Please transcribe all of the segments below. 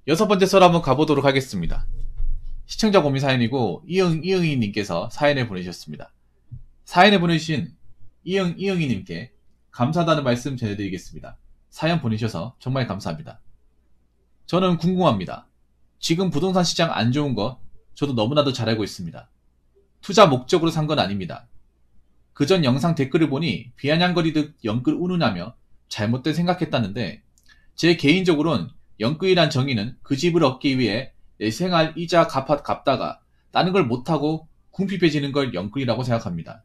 여섯 번째 썰 한번 가보도록 하겠습니다. 시청자 고민 사연이고 이응이님께서 사연을 보내주셨습니다. 사연을 보내주신 이응이님께 감사하다는 말씀 전해드리겠습니다. 사연 보내셔서 정말 감사합니다. 저는 궁금합니다. 지금 부동산 시장 안 좋은 거 저도 너무나도 잘 알고 있습니다. 투자 목적으로 산 건 아닙니다. 그전 영상 댓글을 보니 비아냥거리듯 영끌 우느냐며 잘못된 생각했다는데 제 개인적으로는 영끌이란 정의는 그 집을 얻기 위해 내 생활 이자 갚다가 다른 걸 못하고 궁핍해지는 걸 영끌이라고 생각합니다.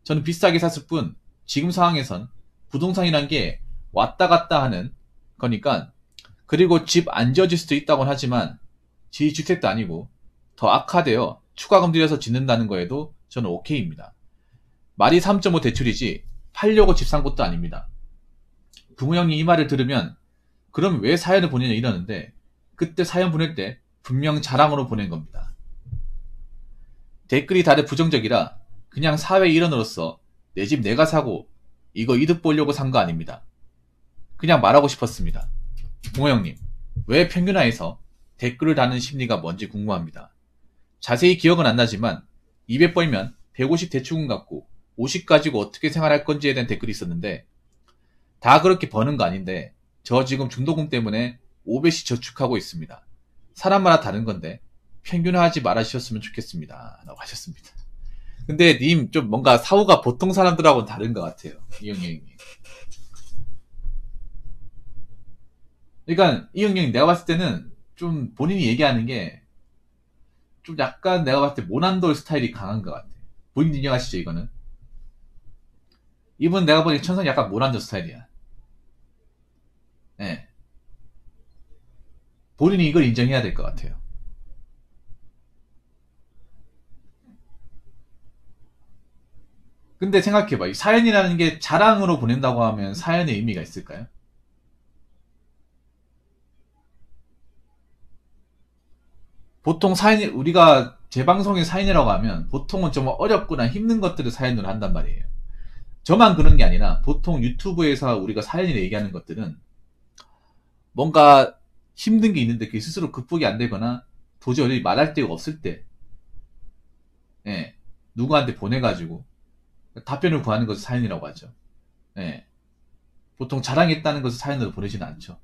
저는 비싸게 샀을 뿐 지금 상황에선 부동산이란 게 왔다 갔다 하는 거니까, 그리고 집 안 지어질 수도 있다곤 하지만 지주택도 아니고 더 악화되어 추가금 들여서 짓는다는 거에도 저는 오케이입니다. 말이 3.5 대출이지 팔려고 집 산 것도 아닙니다. 부모 형이 이 말을 들으면 그럼 왜 사연을 보내냐 이러는데, 그때 사연 보낼 때 분명 자랑으로 보낸 겁니다. 댓글이 다들 부정적이라 그냥 사회 일원으로서 내 집 내가 사고 이거 이득 보려고 산 거 아닙니다. 그냥 말하고 싶었습니다. 부모 형님, 왜 평균화해서 댓글을 다는 심리가 뭔지 궁금합니다. 자세히 기억은 안 나지만 200 벌면 150 대출금 갚고 50 가지고 어떻게 생활할 건지에 대한 댓글이 있었는데, 다 그렇게 버는 거 아닌데 저 지금 중도금 때문에 500씩 저축하고 있습니다. 사람마다 다른 건데 평균화하지 말아주셨으면 좋겠습니다. 라고 하셨습니다. 근데 님 좀 뭔가 사고가 보통 사람들하고는 다른 것 같아요. 이형님. 그러니까 이형님, 내가 봤을 때는 좀 본인이 얘기하는 게 좀 약간 내가 봤을 때 모난돌 스타일이 강한 것 같아. 본인 인정하시죠 이거는? 이분 내가 보기엔 천성이 약간 모난돌 스타일이야. 예. 본인이 이걸 인정해야 될 것 같아요. 근데 생각해봐. 이 사연이라는 게 자랑으로 보낸다고 하면 사연의 의미가 있을까요? 보통 사연이, 우리가 제 방송에 사연이라고 하면 보통은 좀 어렵거나 힘든 것들을 사연으로 한단 말이에요. 저만 그런 게 아니라 보통 유튜브에서 우리가 사연이라 얘기하는 것들은 뭔가 힘든 게 있는데 그게 스스로 극복이 안 되거나 도저히 말할 데가 없을 때, 예, 누구한테 보내가지고 답변을 구하는 것을 사연이라고 하죠. 예, 보통 자랑했다는 것을 사연으로 보내지는 않죠.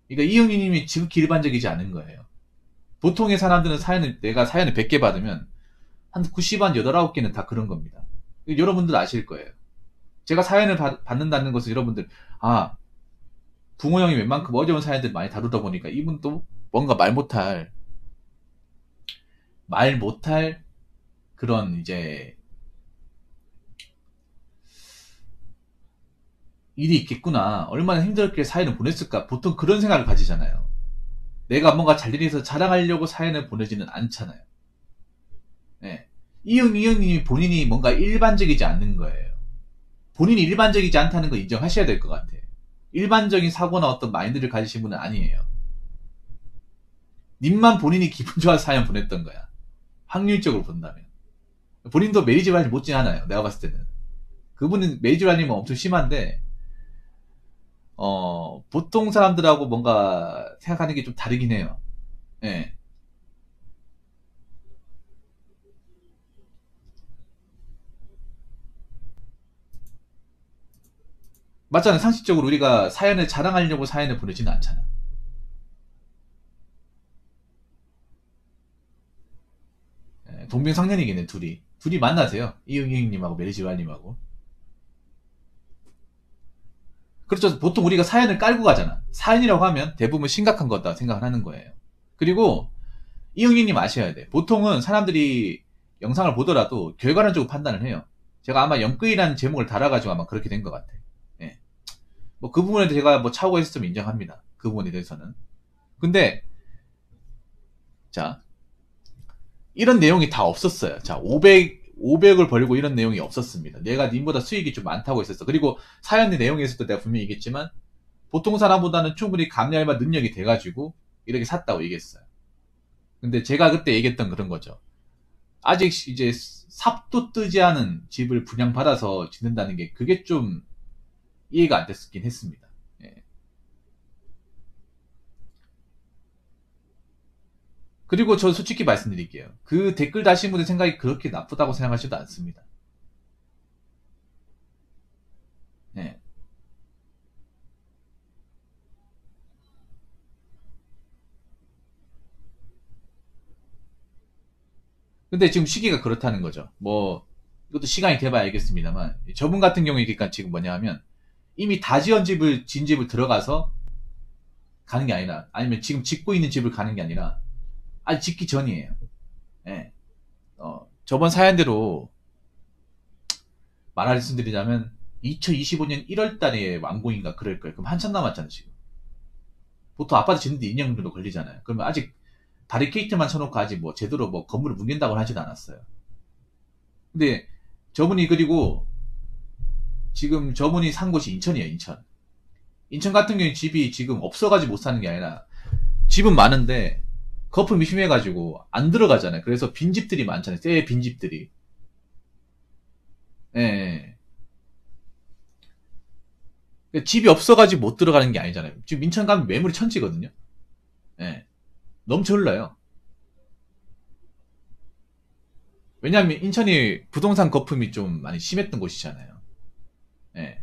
그러니까 이영희님이 지극히 일반적이지 않은 거예요. 보통의 사람들은 내가 사연을 100개 받으면 한 90, 한 8, 9개는 다 그런 겁니다. 여러분들 아실 거예요. 제가 사연을 받는다는 것은 여러분들, 아, 붕어 형이 웬만큼 어려운 사연들 많이 다루다 보니까 이분도 뭔가 말 못할 그런 이제 일이 있겠구나. 얼마나 힘들게 사연을 보냈을까. 보통 그런 생각을 가지잖아요. 내가 뭔가 잘일해서 자랑하려고 사연을 보내지는 않잖아요. 예. 이응님이 본인이 뭔가 일반적이지 않는 거예요. 본인이 일반적이지 않다는 거 인정하셔야 될 것 같아요. 일반적인 사고나 어떤 마인드를 가지신 분은 아니에요. 님만 본인이 기분 좋아서 사연 보냈던 거야. 확률적으로 본다면. 본인도 메리지 관리 못지 않아요. 내가 봤을 때는. 그분은 메리지 관리면 엄청 심한데, 보통 사람들하고 뭔가 생각하는 게 좀 다르긴 해요. 예. 맞잖아. 상식적으로 우리가 사연을 자랑하려고 사연을 보내지는 않잖아. 예, 동병상련이겠네, 둘이. 둘이 만나세요. 이응이응님하고 메리지왈님하고. 그렇죠. 보통 우리가 사연을 깔고 가잖아. 사연이라고 하면 대부분 심각한 거다 생각을 하는 거예요. 그리고 이응이님 아셔야 돼. 보통은 사람들이 영상을 보더라도 결과론적으로 판단을 해요. 제가 아마 영끌이라는 제목을 달아가지고 아마 그렇게 된 것 같아. 예. 뭐 그 부분에 대해서 제가 뭐 착오했으면 인정합니다. 그 부분에 대해서는. 근데 자, 이런 내용이 다 없었어요. 자, 500을 벌고 이런 내용이 없었습니다. 내가 님보다 수익이 좀 많다고 했었어. 그리고 사연의 내용에서도 내가 분명히 얘기했지만 보통 사람보다는 충분히 감량과 능력이 돼가지고 이렇게 샀다고 얘기했어요. 근데 제가 그때 얘기했던 그런 거죠. 아직 이제 삽도 뜨지 않은 집을 분양받아서 짓는다는 게 그게 좀 이해가 안 됐긴 했습니다. 예. 그리고 저 솔직히 말씀드릴게요. 그 댓글 다신 분의 생각이 그렇게 나쁘다고 생각하지도 않습니다. 네. 근데 지금 시기가 그렇다는 거죠. 뭐 이것도 시간이 돼봐야 알겠습니다만 저분 같은 경우에 그러니까 지금 뭐냐 하면 이미 다 지은 집을 진 집을 들어가서 가는 게 아니라 아니면 지금 짓고 있는 집을 가는 게 아니라 아직 짓기 전이에요. 예. 저번 사연대로 말씀드리자면 2025년 1월 달에 완공인가 그럴 거예요. 그럼 한참 남았잖아요, 지금. 보통 아파트 짓는데 2년 정도 걸리잖아요. 그러면 아직 바리케이트만 쳐놓고 아직 뭐 제대로 뭐 건물을 뭉갠다고 하지도 않았어요. 근데 저분이 그리고 지금 저분이 산 곳이 인천이에요, 인천. 인천 같은 경우에 집이 지금 없어가지고 못 사는 게 아니라 집은 많은데 거품이 심해가지고 안 들어가잖아요. 그래서 빈집들이 많잖아요. 새 빈집들이. 예. 예. 집이 없어가지고 못 들어가는 게 아니잖아요. 지금 인천 가면 매물이 천지거든요. 예. 넘쳐 흘러요. 왜냐하면 인천이 부동산 거품이 좀 많이 심했던 곳이잖아요. 예.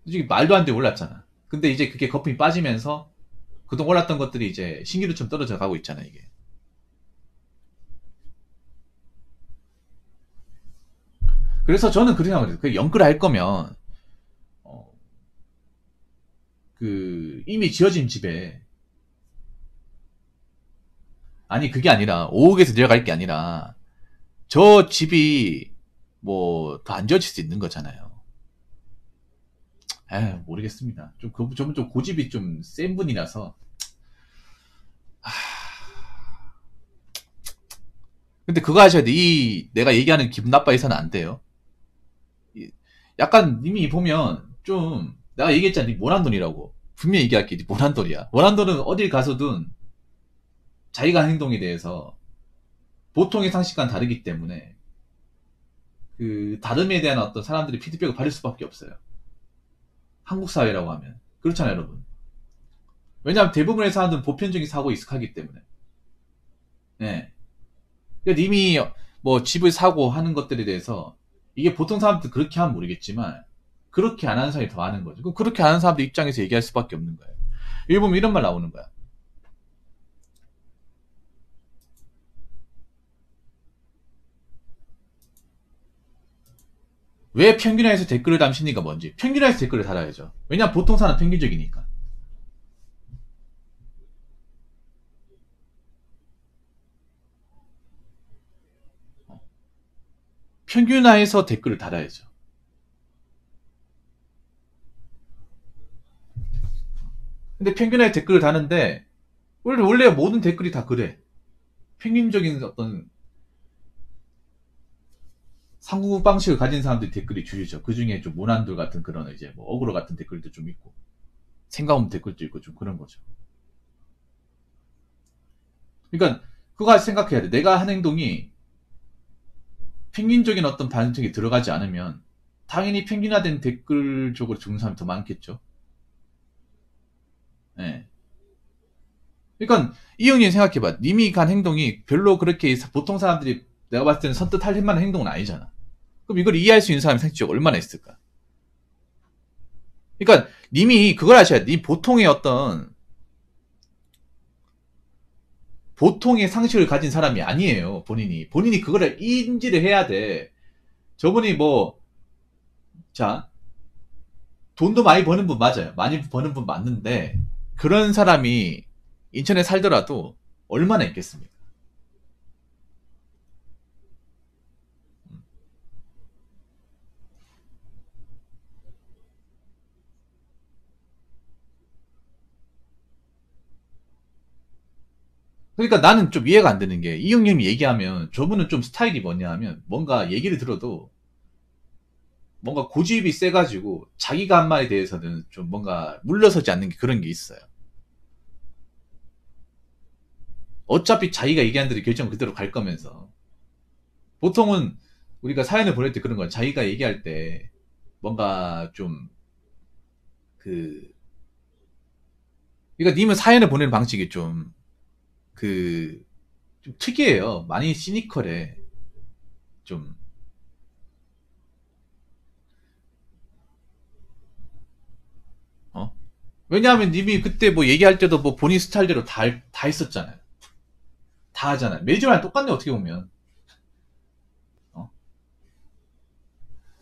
솔직히 말도 안 되게 올랐잖아. 근데 이제 그게 거품이 빠지면서 그동안 올랐던 것들이 이제 신기루처럼 떨어져 가고 있잖아, 이게. 그래서 저는 그렇게 생각해요. 그 연끌 할 거면, 어, 이미 지어진 집에, 아니, 그게 아니라, 5억에서 내려갈 게 아니라, 저 집이, 뭐, 더 안 지어질 수 있는 거잖아요. 에 모르겠습니다. 저분 좀 고집이 좀 센 분이라서. 근데 그거 하셔야 돼. 내가 얘기하는 기분 나빠해서는 안 돼요. 약간 님이 보면 좀 내가 얘기했잖아. 니 모난돈이라고. 분명히 얘기할게. 니 모난돈이야. 모난돈은 어딜 가서든 자기가 한 행동에 대해서 보통의 상식과는 다르기 때문에 그 다름에 대한 어떤 사람들이 피드백을 받을 수밖에 없어요. 한국 사회라고 하면 그렇잖아요, 여러분. 왜냐하면 대부분의 사람들은 보편적인 사고에 익숙하기 때문에. 예. 그러니까 님이 뭐 집을 사고 하는 것들에 대해서 이게 보통 사람들 그렇게 하면 모르겠지만 그렇게 안 하는 사람이 더 많은 거죠. 그럼 그렇게 안 하는 사람들 입장에서 얘기할 수밖에 없는 거예요. 여기 보면 이런 말 나오는 거야. 왜 평균화해서 댓글을 담십니까? 뭔지. 평균화해서 댓글을 달아야죠. 왜냐면 보통 사람 평균적이니까. 평균화해서 댓글을 달아야죠. 근데 평균화해 댓글을 다는데 원래 모든 댓글이 다 그래. 평균적인 어떤 상구 방식을 가진 사람들이 댓글이 주류죠. 그 중에 좀 모난돌 같은 그런 이제 뭐 어그로 같은 댓글도 좀 있고 생각 없는 댓글도 있고 좀 그런 거죠. 그러니까 그거 생각해야 돼. 내가 한 행동이 평균적인 어떤 반응이 들어가지 않으면 당연히 평균화된 댓글 쪽으로 죽는 사람이 더 많겠죠. 예. 그러니까 이 형님 생각해봐. 님이 간 행동이 별로 그렇게 보통 사람들이 내가 봤을 때는 선뜻 할 만한 행동은 아니잖아. 그럼 이걸 이해할 수 있는 사람이 생각적 얼마나 있을까? 그러니까 님이 그걸 아셔야 돼. 님 보통의 상식을 가진 사람이 아니에요. 본인이 그거를 인지를 해야 돼. 저분이 뭐 자, 돈도 많이 버는 분 맞아요. 많이 버는 분 맞는데 그런 사람이 인천에 살더라도 얼마나 있겠습니까? 그러니까 나는 좀 이해가 안 되는 게 이 형님이 얘기하면 저분은 좀 스타일이 뭐냐 하면 뭔가 얘기를 들어도 뭔가 고집이 세가지고 자기가 한 말에 대해서는 좀 뭔가 물러서지 않는 게 그런 게 있어요. 어차피 자기가 얘기한 대로 결정 그대로 갈 거면서 보통은 우리가 사연을 보낼 때 그런 거야. 자기가 얘기할 때 뭔가 좀 그 그러니까 님은 사연을 보내는 방식이 좀, 좀 특이해요. 많이 시니컬해. 좀, 어? 왜냐하면 님이 그때 뭐 얘기할 때도 뭐 본인 스타일대로 다 했었잖아요. 다 하잖아요. 매주랑 똑같네, 어떻게 보면. 어?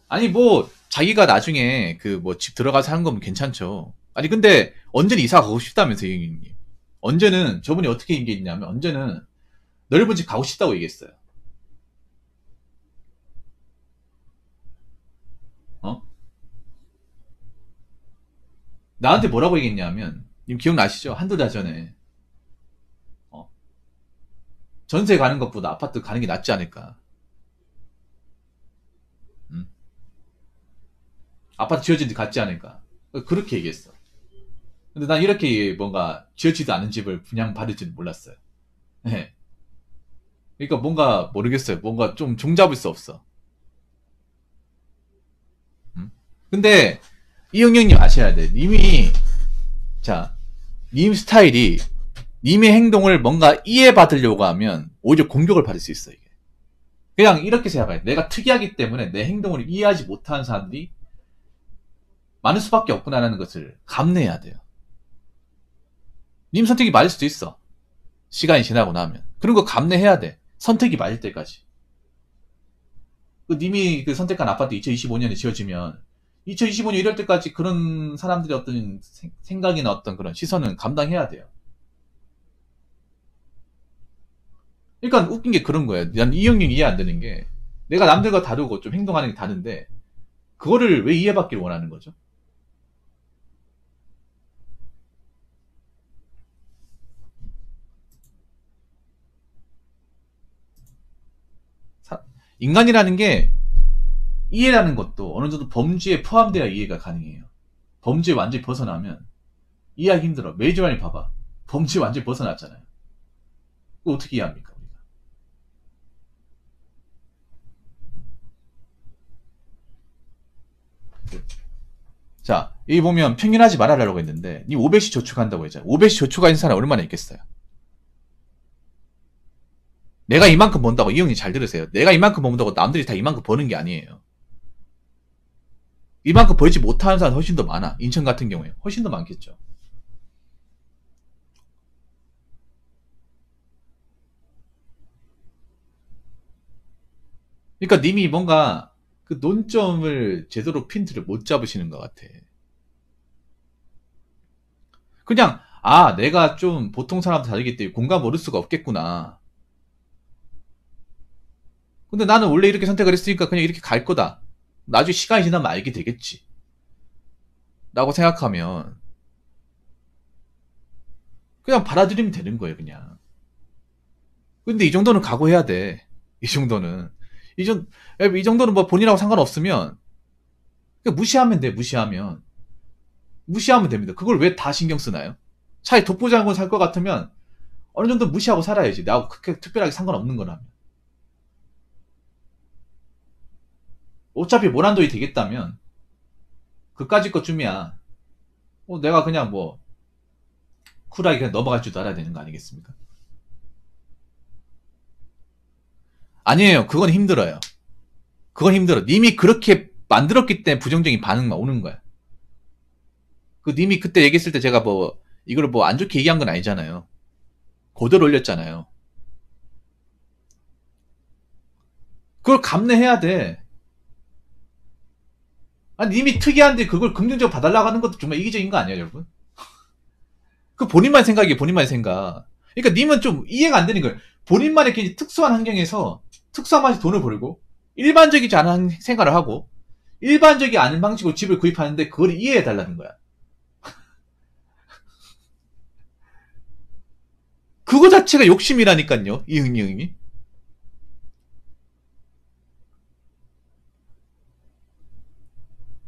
아니, 뭐, 자기가 나중에 그 뭐 집 들어가서 하는 거면 괜찮죠. 아니, 근데 언제는 이사 가고 싶다면서, 형님. 언제는, 저분이 어떻게 얘기했냐면, 언제는 넓은 집 가고 싶다고 얘기했어요. 어? 나한테 뭐라고 얘기했냐면, 님 기억나시죠? 한두 달 전에, 어? 전세 가는 것보다 아파트 가는 게 낫지 않을까. 음? 아파트 지어진 데 같지 않을까. 그렇게 얘기했어. 근데 난 이렇게 뭔가 지어지도 않은 집을 분양받을 줄 몰랐어요. 네. 그러니까 뭔가 모르겠어요. 뭔가 좀 종잡을 수 없어. 음? 근데 이영영님 아셔야 돼. 님이 자, 님 스타일이 님의 행동을 뭔가 이해받으려고 하면 오히려 공격을 받을 수 있어, 이게. 그냥 이렇게 생각해. 내가 특이하기 때문에 내 행동을 이해하지 못하는 사람들이 많을 수밖에 없구나라는 것을 감내해야 돼요. 님 선택이 맞을 수도 있어. 시간이 지나고 나면. 그런 거 감내해야 돼. 선택이 맞을 때까지. 그 님이 그 선택한 아파트 2025년에 지어지면 2025년 이럴 때까지 그런 사람들의 어떤 생각이나 어떤 그런 시선은 감당해야 돼요. 그러니까 웃긴 게 그런 거예요. 난 이형님 이해 안 되는 게 내가 남들과 다르고 좀 행동하는 게 다른데 그거를 왜 이해받기를 원하는 거죠? 인간이라는 게 이해라는 것도 어느 정도 범주에 포함되어 이해가 가능해요. 범주에 완전히 벗어나면 이해하기 힘들어. 메이저만이 봐봐. 범주에 완전히 벗어났잖아요. 그거 어떻게 이해합니까? 우리가? 자, 여기 보면 평균하지 말아라라고 했는데 니 500씩 저축한다고 했잖아. 500씩 저축하는 사람 얼마나 있겠어요? 내가 이만큼 번다고, 이 형님 잘 들으세요. 내가 이만큼 번다고 남들이 다 이만큼 버는 게 아니에요. 이만큼 벌지 못하는 사람 훨씬 더 많아. 인천 같은 경우에 훨씬 더 많겠죠. 그러니까 님이 뭔가 그 논점을 제대로 핀트를 못 잡으시는 것 같아. 그냥 내가 좀 보통 사람도 다르기 때문에 공감 모를 수가 없겠구나. 근데 나는 원래 이렇게 선택을 했으니까 그냥 이렇게 갈 거다. 나중에 시간이 지나면 알게 되겠지. 라고 생각하면 그냥 받아들이면 되는 거예요, 그냥. 근데 이 정도는 각오해야 돼. 이 정도는. 이 정도는 뭐 본인하고 상관없으면 그냥 무시하면 돼, 무시하면. 무시하면 됩니다. 그걸 왜 다 신경 쓰나요? 차라리 독보장군 살 것 같으면 어느 정도 무시하고 살아야지. 나하고 그렇게 특별하게 상관없는 거라면. 어차피 모란돌이 되겠다면 그까짓 것쯤이야. 내가 그냥 뭐 쿨하게 그냥 넘어갈 줄도 알아야 되는 거 아니겠습니까? 아니에요. 그건 힘들어요. 그건 힘들어. 님이 그렇게 만들었기 때문에 부정적인 반응만 오는 거야. 그 님이 그때 얘기했을 때 제가 뭐 이걸 뭐 안 좋게 얘기한 건 아니잖아요. 고대로 올렸잖아요. 그걸 감내해야 돼. 아니 님이 특이한데 그걸 긍정적으로 봐달라고 하는 것도 정말 이기적인 거 아니에요, 여러분? 그 본인만 생각이에요, 본인만의 생각. 그러니까 님은 좀 이해가 안 되는 거예요. 본인만의 굉장히 특수한 환경에서 특수한 맛이 돈을 벌고 일반적이지 않은 생활을 하고 일반적이 않은 방식으로 집을 구입하는데 그걸 이해해 달라는 거야. 그거 자체가 욕심이라니까요, 이응이 형이.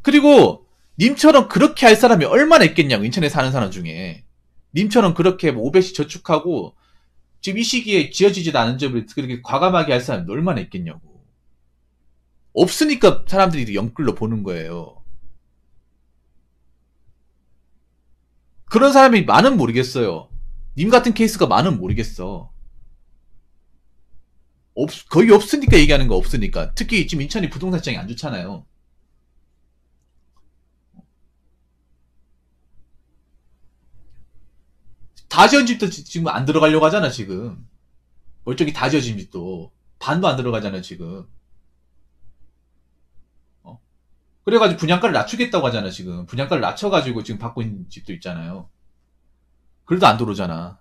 그리고 님처럼 그렇게 할 사람이 얼마나 있겠냐고, 인천에 사는 사람 중에. 님처럼 그렇게 500씩 저축하고 지금 이 시기에 지어지지도 않은 집을 그렇게 과감하게 할 사람이 얼마나 있겠냐고. 없으니까 사람들이 영끌로 보는 거예요. 그런 사람이 많은 모르겠어요. 님 같은 케이스가 많은 모르겠어. 거의 없으니까 얘기하는 거. 없으니까. 특히 지금 인천이 부동산 시장이 안 좋잖아요. 다 지은 집도 지금 안 들어가려고 하잖아, 지금. 멀쩡히 다 지어진 집도. 반도 안 들어가잖아, 지금. 어? 그래가지고 분양가를 낮추겠다고 하잖아, 지금. 분양가를 낮춰가지고 지금 받고 있는 집도 있잖아요. 그래도 안 들어오잖아.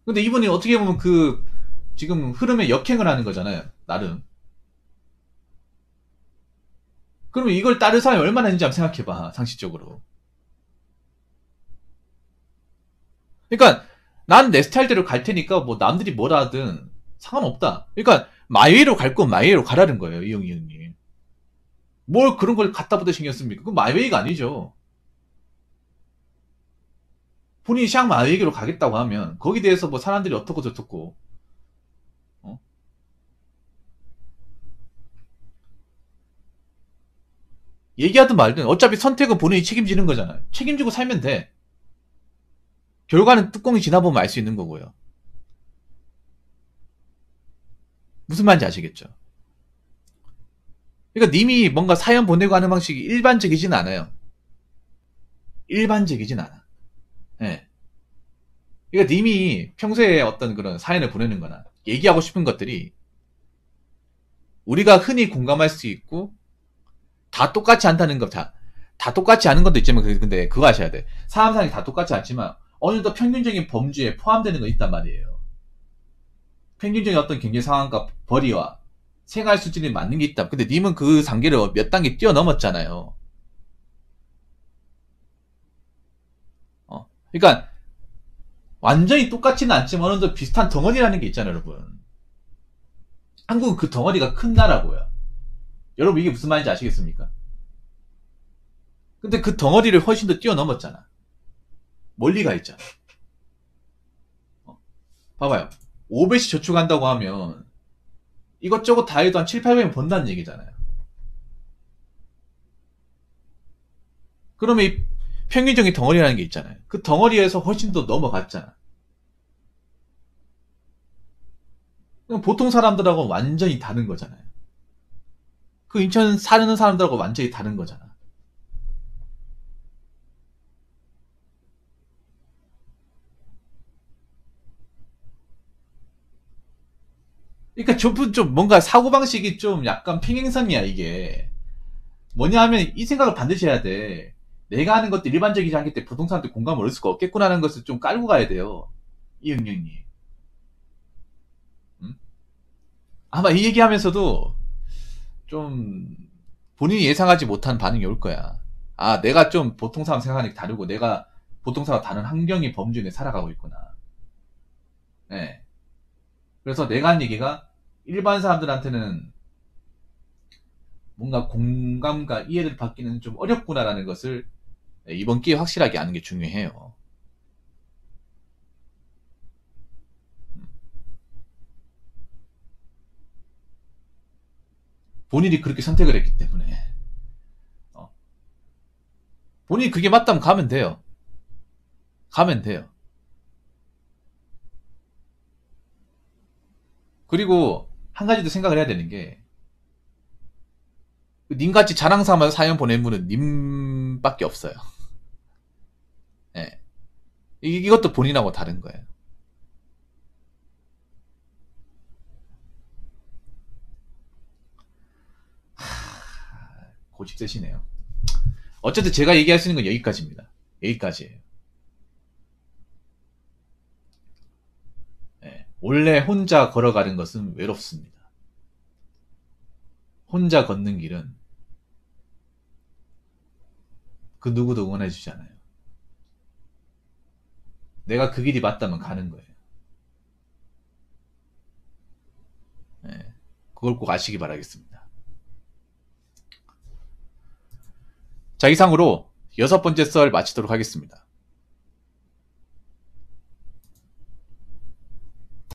근데 이분이 어떻게 보면 지금 흐름에 역행을 하는 거잖아요, 나름. 그러면 이걸 따를 사람이 얼마나 있는지 한번 생각해봐, 상식적으로. 그러니까, 난 내 스타일대로 갈 테니까, 뭐, 남들이 뭐라 하든 상관없다. 그러니까, 마이웨이로 갈 건 마이웨이로 가라는 거예요, 이형이 형님. 뭘 그런 걸 갖다 부대 신경 씁니까? 그건 마이웨이가 아니죠. 본인이 샹 마이웨이로 가겠다고 하면, 거기에 대해서 뭐 사람들이 어떻고 저떻고, 어? 얘기하든 말든, 어차피 선택은 본인이 책임지는 거잖아요. 책임지고 살면 돼. 결과는 뚜껑이 지나보면 알 수 있는 거고요. 무슨 말인지 아시겠죠? 그러니까 님이 뭔가 사연 보내고 하는 방식이 일반적이진 않아요. 일반적이진 않아. 예. 그러니까 님이 평소에 어떤 그런 사연을 보내는 거나 얘기하고 싶은 것들이 우리가 흔히 공감할 수 있고 다 똑같지 않다는 거. 다 똑같지 않은 것도 있지만 근데 그거 아셔야 돼. 사람 사람이 다 똑같지 않지만 어느 정도 평균적인 범주에 포함되는 거 있단 말이에요. 평균적인 어떤 경제 상황과 벌이와 생활 수준이 맞는 게 있다. 근데 님은 그 단계를 몇 단계 뛰어넘었잖아요. 그러니까 완전히 똑같지는 않지만 어느 정도 비슷한 덩어리라는 게 있잖아요, 여러분. 한국은 그 덩어리가 큰 나라고요. 여러분 이게 무슨 말인지 아시겠습니까? 근데 그 덩어리를 훨씬 더 뛰어넘었잖아. 멀리 가 있잖아. 봐봐요. 5배씩 저축한다고 하면 이것저것 다 해도 한 7, 800원 번다는 얘기잖아요. 그러면 이 평균적인 덩어리라는 게 있잖아요. 그 덩어리에서 훨씬 더 넘어갔잖아. 보통 사람들하고 완전히 다른 거잖아요. 그 인천 사는 사람들하고 완전히 다른 거잖아. 그러니까 좀 뭔가 사고방식이 좀 약간 평행선이야, 이게. 뭐냐 하면 이 생각을 반드시 해야 돼. 내가 하는 것도 일반적이지 않기 때문에 부동산한테 공감을 얻을 수가 없겠구나라는 것을 좀 깔고 가야 돼요. 이응영님. 음? 아마 이 얘기하면서도 좀 본인이 예상하지 못한 반응이 올 거야. 아, 내가 좀 보통 사람 생각하는 게 다르고 내가 보통 사람 다른 환경의 범주 내에 살아가고 있구나. 네. 그래서 내가 한 얘기가 일반 사람들한테는 뭔가 공감과 이해를 받기는 좀 어렵구나라는 것을 이번 기회에 확실하게 아는 게 중요해요. 본인이 그렇게 선택을 했기 때문에 어. 본인이 그게 맞다면 가면 돼요. 가면 돼요. 그리고 한 가지 더 생각을 해야 되는 게 님같이 자랑삼아 사연 보낸 분은 님밖에 없어요. 네. 이것도 본인하고 다른 거예요. 고집 세시네요. 어쨌든 제가 얘기할 수 있는 건 여기까지입니다. 여기까지예요. 네. 원래 혼자 걸어가는 것은 외롭습니다. 혼자 걷는 길은 그 누구도 응원해주지 않아요. 내가 그 길이 맞다면 가는 거예요. 네. 그걸 꼭 아시기 바라겠습니다. 자, 이상으로 6번째 썰 마치도록 하겠습니다.